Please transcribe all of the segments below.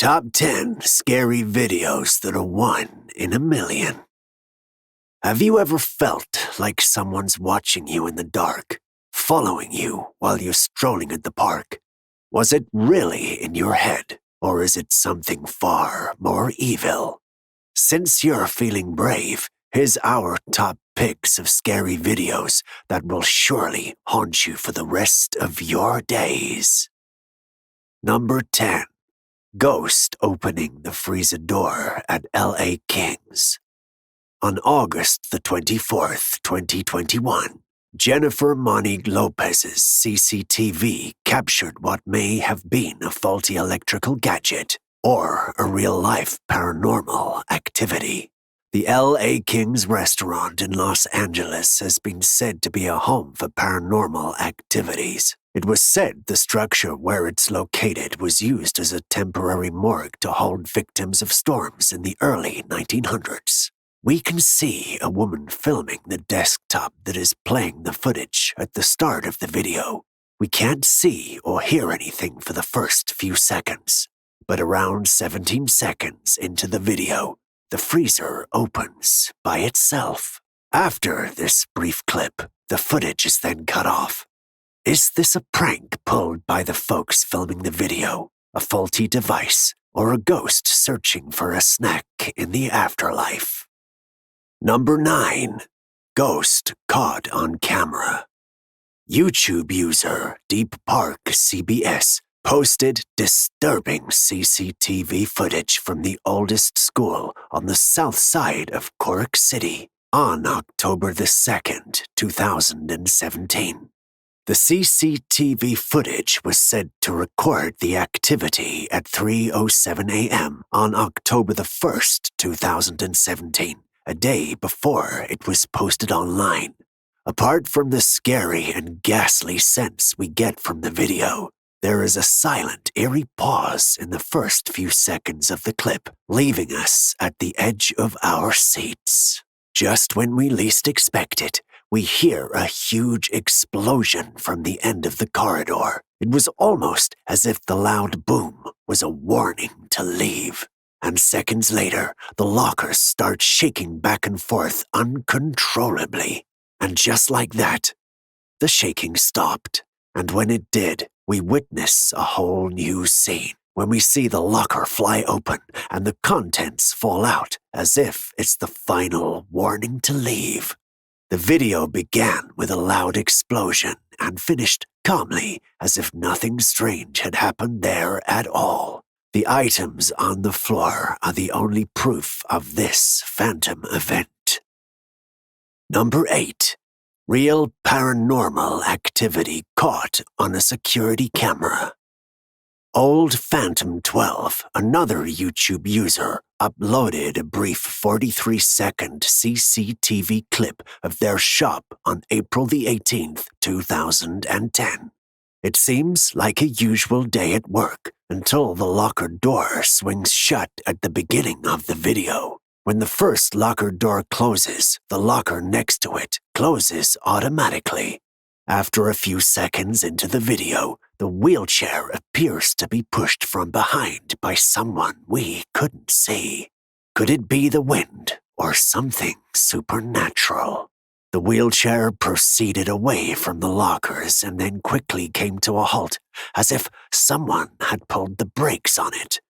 Top 10 Scary Videos that are 1 in a million. Have you ever felt like someone's watching you in the dark, following you while you're strolling at the park? Was it really in your head, or is it something far more evil? Since you're feeling brave, here's our top picks of scary videos that will surely haunt you for the rest of your days. Number 10. Ghost opening the Freeza door at LA Kings. On August the 24th, 2021, Jennifer Monique Lopez's CCTV captured what may have been a faulty electrical gadget or a real-life paranormal activity. The LA Kings restaurant in Los Angeles has been said to be a home for paranormal activities. It was said the structure where it's located was used as a temporary morgue to hold victims of storms in the early 1900s. We can see a woman filming the desktop that is playing the footage at the start of the video. We can't see or hear anything for the first few seconds, but around 17 seconds into the video, the freezer opens by itself. After this brief clip, the footage is then cut off. Is this a prank pulled by the folks filming the video, a faulty device, or a ghost searching for a snack in the afterlife? Number 9. Ghost caught on camera. YouTube user Deep Park CBS posted disturbing CCTV footage from the oldest school on the south side of Cork City on October the 2nd, 2017. The CCTV footage was said to record the activity at 3:07 a.m. on October the 1st, 2017, a day before it was posted online. Apart from the scary and ghastly sense we get from the video, there is a silent, eerie pause in the first few seconds of the clip, leaving us at the edge of our seats. Just when we least expect it, we hear a huge explosion from the end of the corridor. It was almost as if the loud boom was a warning to leave. And seconds later, the lockers start shaking back and forth uncontrollably. And just like that, the shaking stopped. And when it did, we witness a whole new scene when we see the locker fly open and the contents fall out as if it's the final warning to leave. The video began with a loud explosion and finished calmly as if nothing strange had happened there at all. The items on the floor are the only proof of this phantom event. Number 8. Real paranormal activity caught on a security camera. Old Phantom 12, another YouTube user, uploaded a brief 43-second CCTV clip of their shop on April the 18th, 2010. It seems like a usual day at work until the locker door swings shut at the beginning of the video. When the first locker door closes, the locker next to it closes automatically. After a few seconds into the video, the wheelchair appears to be pushed from behind by someone we couldn't see. Could it be the wind or something supernatural? The wheelchair proceeded away from the lockers and then quickly came to a halt, as if someone had pulled the brakes on it.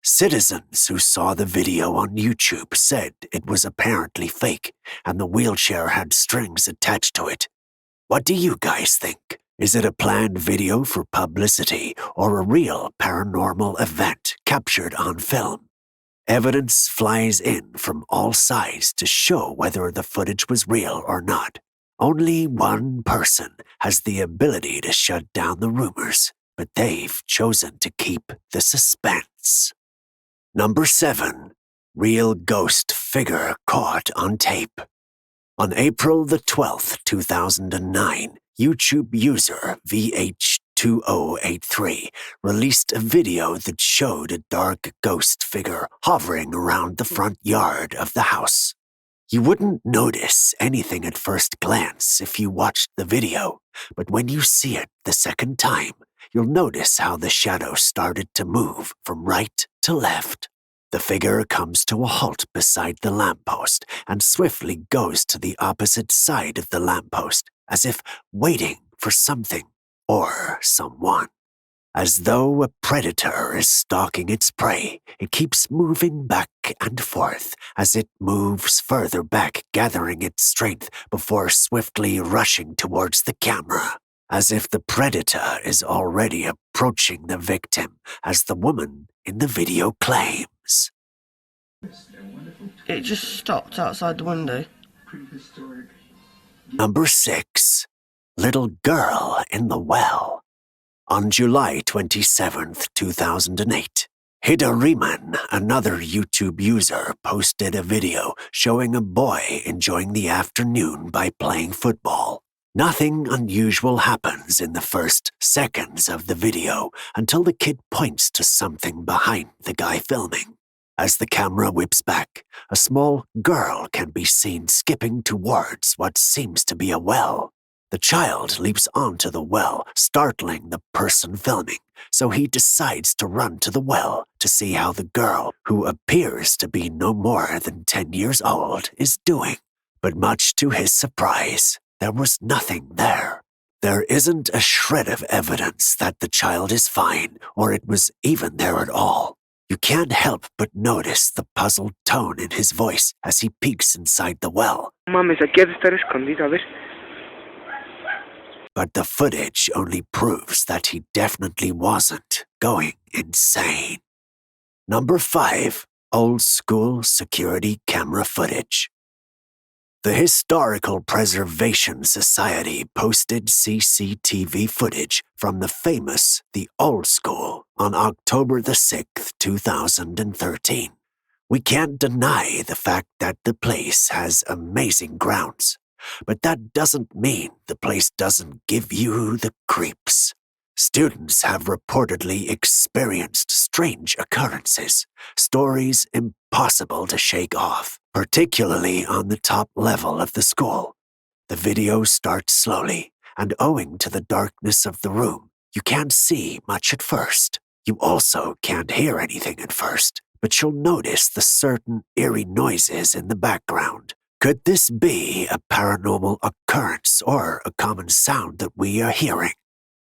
Citizens who saw the video on YouTube said it was apparently fake and the wheelchair had strings attached to it. What do you guys think? Is it a planned video for publicity or a real paranormal event captured on film? Evidence flies in from all sides to show whether the footage was real or not. Only one person has the ability to shut down the rumors, but they've chosen to keep the suspense. Number 7. Real ghost figure caught on tape. On April the 12th, 2009, YouTube user VH2083 released a video that showed a dark ghost figure hovering around the front yard of the house. You wouldn't notice anything at first glance if you watched the video, but when you see it the second time, you'll notice how the shadow started to move from right to left. The figure comes to a halt beside the lamppost and swiftly goes to the opposite side of the lamppost, as if waiting for something or someone. As though a predator is stalking its prey, it keeps moving back and forth as it moves further back, gathering its strength before swiftly rushing towards the camera, as if the predator is already approaching the victim, as the woman in the video claims. It just stopped outside the window. Number 6. Little Girl in the Well. On July 27, 2008, Hidariman, another YouTube user, posted a video showing a boy enjoying the afternoon by playing football. Nothing unusual happens in the first seconds of the video until the kid points to something behind the guy filming. As the camera whips back, a small girl can be seen skipping towards what seems to be a well. The child leaps onto the well, startling the person filming, so he decides to run to the well to see how the girl, who appears to be no more than 10 years old, is doing. But much to his surprise, there was nothing there. There isn't a shred of evidence that the child is fine or it was even there at all. You can't help but notice the puzzled tone in his voice as he peeks inside the well. Mames, aquí ha de estar escondido, a ver. But the footage only proves that he definitely wasn't going insane. Number 5. Old school security camera footage. The Historical Preservation Society posted CCTV footage from the famous The Old School on October the 6th, 2013. We can't deny the fact that the place has amazing grounds, but that doesn't mean the place doesn't give you the creeps. Students have reportedly experienced strange occurrences, stories impossible to shake off, particularly on the top level of the school. The video starts slowly, and owing to the darkness of the room, you can't see much at first. You also can't hear anything at first, but you'll notice the certain eerie noises in the background. Could this be a paranormal occurrence or a common sound that we are hearing?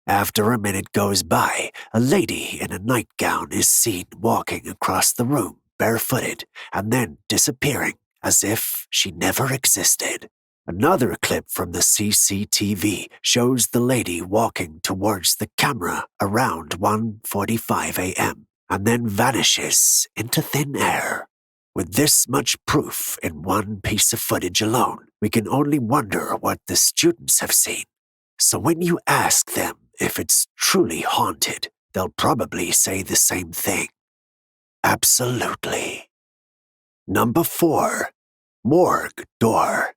After a minute goes by, a lady in a nightgown is seen walking across the room, barefooted, and then disappearing as if she never existed. Another clip from the CCTV shows the lady walking towards the camera around 1:45 a.m. and then vanishes into thin air. With this much proof in one piece of footage alone, we can only wonder what the students have seen. So when you ask them if it's truly haunted, they'll probably say the same thing. Absolutely. Number 4. Morgue Door.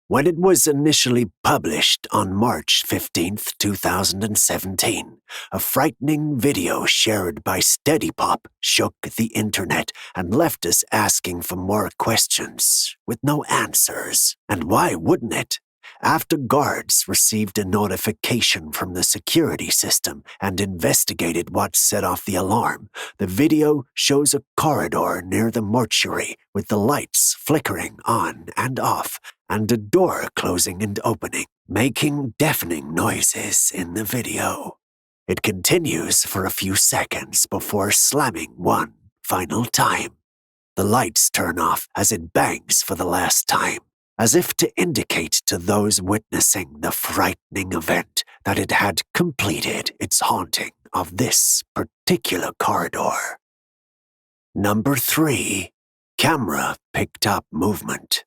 When it was initially published on March 15th, 2017, a frightening video shared by SteadyPop shook the internet and left us asking for more questions with no answers. And why wouldn't it? After guards received a notification from the security system and investigated what set off the alarm, the video shows a corridor near the mortuary with the lights flickering on and off and a door closing and opening, making deafening noises in the video. It continues for a few seconds before slamming one final time. The lights turn off as it bangs for the last time, as if to indicate to those witnessing the frightening event that it had completed its haunting of this particular corridor. Number 3. Camera picked up movement.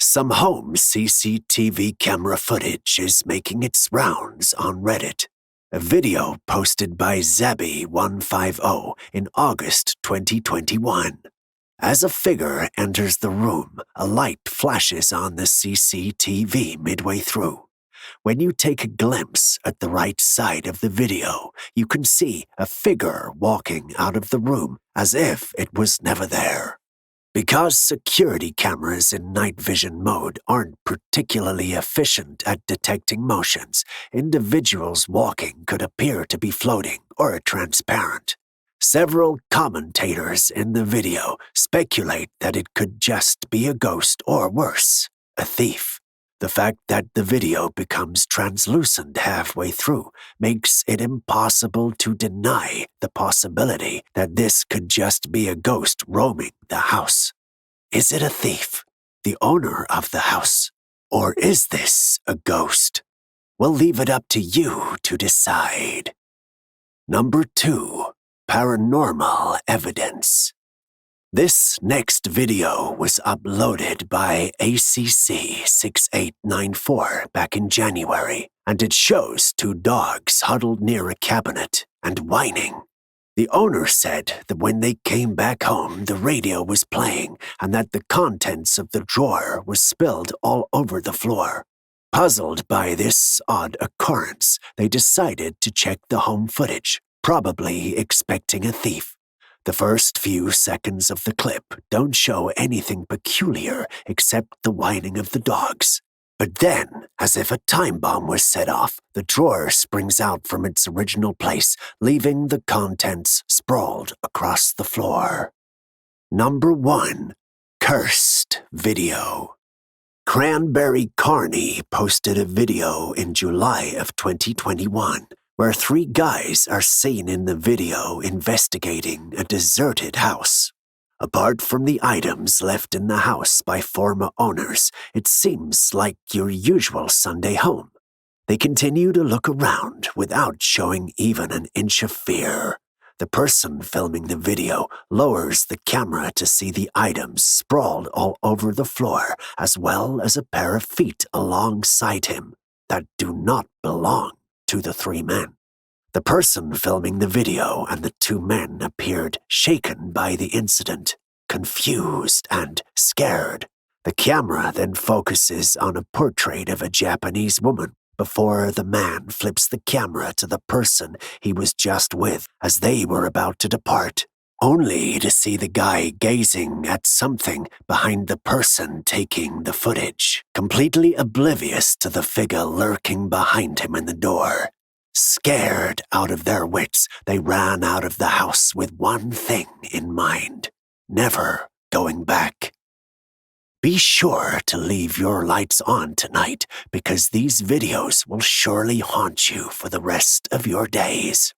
Some home CCTV camera footage is making its rounds on Reddit. A video posted by Zabby150 in August 2021. As a figure enters the room, a light flashes on the CCTV midway through. When you take a glimpse at the right side of the video, you can see a figure walking out of the room as if it was never there. Because security cameras in night vision mode aren't particularly efficient at detecting motions, individuals walking could appear to be floating or transparent. Several commentators in the video speculate that it could just be a ghost or worse, a thief. The fact that the video becomes translucent halfway through makes it impossible to deny the possibility that this could just be a ghost roaming the house. Is it a thief, the owner of the house, or is this a ghost? We'll leave it up to you to decide. Number 2. Paranormal evidence. This next video was uploaded by ACC6894 back in January, and it shows 2 dogs huddled near a cabinet and whining. The owner said that when they came back home, the radio was playing and that the contents of the drawer was spilled all over the floor. Puzzled by this odd occurrence, they decided to check the home footage, probably expecting a thief. The first few seconds of the clip don't show anything peculiar except the whining of the dogs. But then, as if a time bomb was set off, the drawer springs out from its original place, leaving the contents sprawled across the floor. Number 1. Cursed video. Cranberry Carney posted a video in July of 2021 where 3 guys are seen in the video investigating a deserted house. Apart from the items left in the house by former owners, it seems like your usual Sunday home. They continue to look around without showing even an inch of fear. The person filming the video lowers the camera to see the items sprawled all over the floor, as well as a pair of feet alongside him that do not belong to the 3 men. The person filming the video and the 2 men appeared shaken by the incident, confused and scared. The camera then focuses on a portrait of a Japanese woman before the man flips the camera to the person he was just with as they were about to depart, only to see the guy gazing at something behind the person taking the footage, completely oblivious to the figure lurking behind him in the door. Scared out of their wits, they ran out of the house with one thing in mind: never going back. Be sure to leave your lights on tonight, because these videos will surely haunt you for the rest of your days.